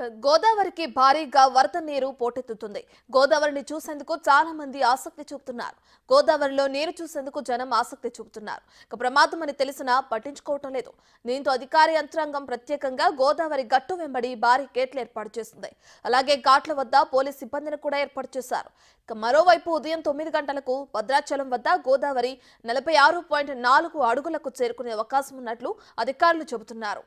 గోదావరికి భారీగా వరద నీరు పోటెత్తుతుంది. గోదావరిని చూసేందుకు చాలా మంది ఆసక్తి చూపుతున్నారు. గోదావరిలో నీరు చూసేందుకు జనం ఆసక్తి చూపుతున్నారు. ప్రమాదమని తెలిసినా పట్టించుకోవటం లేదు. దీంతో అధికార యంత్రాంగం ప్రత్యేకంగా గోదావరి గట్టు వెంబడి భారీ గేట్లు ఏర్పాటు చేసింది. అలాగే ఘాట్ల వద్ద పోలీస్ సిబ్బందిని కూడా ఏర్పాటు చేశారు. మరోవైపు ఉదయం 9 గంటలకు భద్రాచలం వద్ద గోదావరి 46.4 అడుగులకు చేరుకునే అవకాశం ఉన్నట్లు అధికారులు చెబుతున్నారు.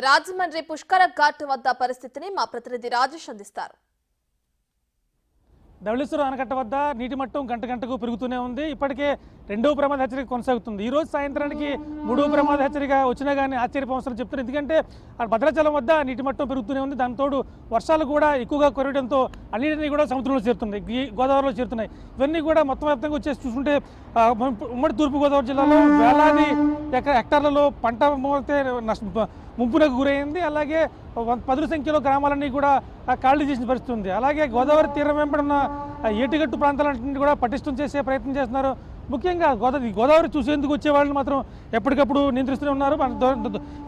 రాజమండ్రి పుష్కర ఘాట్ వద్ద పరిస్థితిని మా ప్రతినిధి రాజేష్ అందిస్తారు. ధవళేశ్వరం ఆనకట్ట వద్ద నీటి మట్టం గంట గంటకు పెరుగుతూనే ఉంది. ఇప్పటికే రెండవ ప్రమాద హెచ్చరిక కొనసాగుతుంది. ఈ రోజు సాయంత్రానికి మూడవ ప్రమాద హెచ్చరిక వచ్చినా కానీ ఆశ్చర్యపోవసరం చెప్తున్నారు. ఎందుకంటే భద్రాచలం వద్ద నీటి మట్టం పెరుగుతూనే ఉంది. దానితోడు వర్షాలు కూడా ఎక్కువగా కురవడంతో అన్నింటినీ కూడా సముద్రంలో చేరుతున్నాయి, గోదావరిలో చేరుతున్నాయి. ఇవన్నీ కూడా మొత్తం వ్యాప్తంగా వచ్చేసి చూసుకుంటే ఉమ్మడి తూర్పుగోదావరి జిల్లాలో వేలాది హెక్టార్లలో పంట ముంపునకు గురైంది. అలాగే 10 సంఖ్యలో గ్రామాలన్నీ కూడా ఖాళీ చేసిన పరిస్థితి ఉంది. అలాగే గోదావరి తీరం వెంబడి ఉన్న ఏటిగట్టు ప్రాంతాలన్నింటినీ కూడా పటిష్టం చేసే ప్రయత్నం చేస్తున్నారు. ముఖ్యంగా గోదావరి చూసేందుకు వచ్చే వాళ్ళని మాత్రం ఎప్పటికప్పుడు నియంత్రిస్తూనే ఉన్నారు.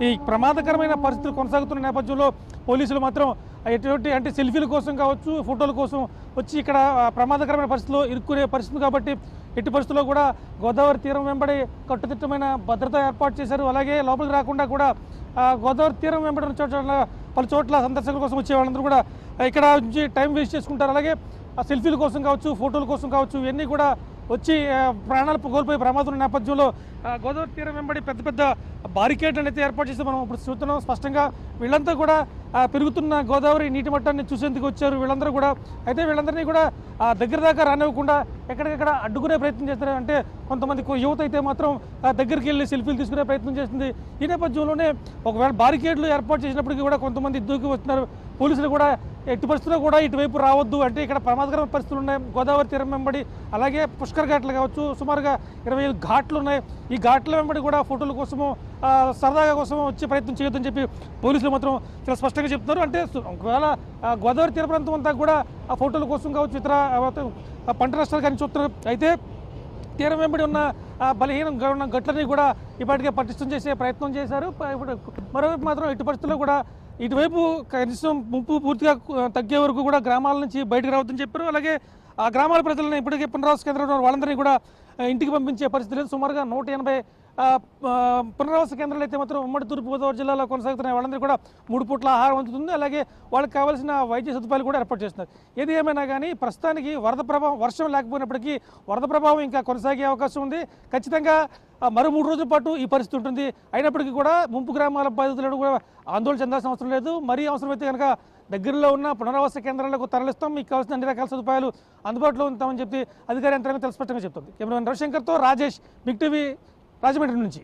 ఈ ప్రమాదకరమైన పరిస్థితులు కొనసాగుతున్న నేపథ్యంలో పోలీసులు మాత్రం ఎటువంటి అంటే సెల్ఫీల కోసం కావచ్చు, ఫోటోల కోసం వచ్చి ఇక్కడ ప్రమాదకరమైన పరిస్థితిలో ఇరుక్కునే పరిస్థితి కాబట్టి ఎట్టి పరిస్థితుల్లో కూడా గోదావరి తీరం వెంబడి కట్టుదిట్టమైన భద్రత ఏర్పాటు చేశారు. అలాగే లోపలికి రాకుండా కూడా గోదావరి తీరం వెంబడి పలు చోట్ల సందర్శకుల కోసం వచ్చే వాళ్ళందరూ కూడా ఇక్కడ నుంచి టైం వేస్ట్ చేసుకుంటారు. అలాగే సెల్ఫీల కోసం కావచ్చు, ఫోటోల కోసం కావచ్చు, ఇవన్నీ కూడా వచ్చి ప్రాణాలు కోల్పోయే ప్రమాదం నేపథ్యంలో గోదావరి తీరం వెంబడి పెద్ద పెద్ద బారికేడ్లను అయితే ఏర్పాటు చేస్తే మనం ఇప్పుడు చూస్తున్నాం. స్పష్టంగా వీళ్ళంతా కూడా పెరుగుతున్న గోదావరి నీటి మట్టాన్ని చూసేందుకు వచ్చారు వీళ్ళందరూ కూడా. అయితే వీళ్ళందరినీ కూడా దగ్గర దాకా రానివ్వకుండా ఎక్కడికక్కడ అడ్డుకునే ప్రయత్నం చేస్తున్నారు. అంటే కొంతమంది యువత అయితే మాత్రం దగ్గరికి వెళ్ళి సెల్ఫీలు తీసుకునే ప్రయత్నం చేస్తుంది. ఈ నేపథ్యంలోనే ఒకవేళ బారికేడ్లు ఏర్పాటు చేసినప్పటికీ కూడా కొంతమంది దూకి వస్తున్నారు. పోలీసులు కూడా ఎట్టి పరిస్థితుల్లో కూడా ఇటువైపు రావద్దు అంటే ఇక్కడ ప్రమాదకరమైన పరిస్థితులు ఉన్నాయి. గోదావరి తీరం వెంబడి అలాగే పుష్కర్ ఘాట్లు కావచ్చు, సుమారుగా 25 ఘాట్లు ఉన్నాయి. ఈ ఘాట్ల వెంబడి కూడా ఫోటోల కోసము సరదాగా కోసం వచ్చే ప్రయత్నం చేయొద్దని చెప్పి పోలీసులు మాత్రం చాలా స్పష్టంగా చెప్తున్నారు. అంటే ఒకవేళ గోదావరి తీర ప్రాంతం అంతా కూడా ఆ ఫోటోల కోసం కావచ్చు, ఇతర పంట నష్టాలు కానీ చూస్తున్నారు. అయితే తీరం వెంబడి ఉన్న బలహీనంగా ఉన్న గట్లని కూడా ఇప్పటికే పటిష్టం చేసే ప్రయత్నం చేశారు. ఇప్పుడు మరోవైపు మాత్రం ఎట్టి పరిస్థితుల్లో కూడా ఇటువైపు కనీసం ముంపు పూర్తిగా తగ్గే వరకు కూడా గ్రామాల నుంచి బయటకు రావద్దని చెప్పారు. అలాగే ఆ గ్రామాల ప్రజలను ఇప్పటికే పునరావాస కేంద్రంలో వాళ్ళందరినీ కూడా ఇంటికి పంపించే పరిస్థితి లేదు. సుమారుగా 180 పునరావాస కేంద్రాలు అయితే మాత్రం ఉమ్మడి తూర్పుగోదావరి జిల్లాలో కొనసాగుతున్నాయి. వాళ్ళందరూ కూడా 3 పూట్ల ఆహారం అందుతుంది. అలాగే వాళ్ళకి కావాల్సిన వైద్య సదుపాయాలు కూడా ఏర్పాటు చేస్తున్నారు. ఏది ఏమైనా కానీ ప్రస్తుతానికి వరద ప్రభావం వర్షం లేకపోయినప్పటికీ వరద ప్రభావం ఇంకా కొనసాగే అవకాశం ఉంది. ఖచ్చితంగా మరో 3 రోజుల పాటు ఈ పరిస్థితి ఉంటుంది. అయినప్పటికీ కూడా ముంపు గ్రామాల బాధితులను కూడా ఆందోళన చెందాల్సిన అవసరం లేదు. మరీ అవసరమైతే కనుక దగ్గరలో ఉన్న పునరావాస కేంద్రాలకు తరలిస్తాం, మీకు కావాల్సిన అన్ని రకాల సదుపాయాలు అందుబాటులో ఉంటామని చెప్పి అధికార యంత్రాంగం స్పష్టంగా చెప్తుంది. కెమెరామెన్ రవిశంకర్తో రాజేష్, బిగ్ టీవీ, రాజమండ్రి నుంచి.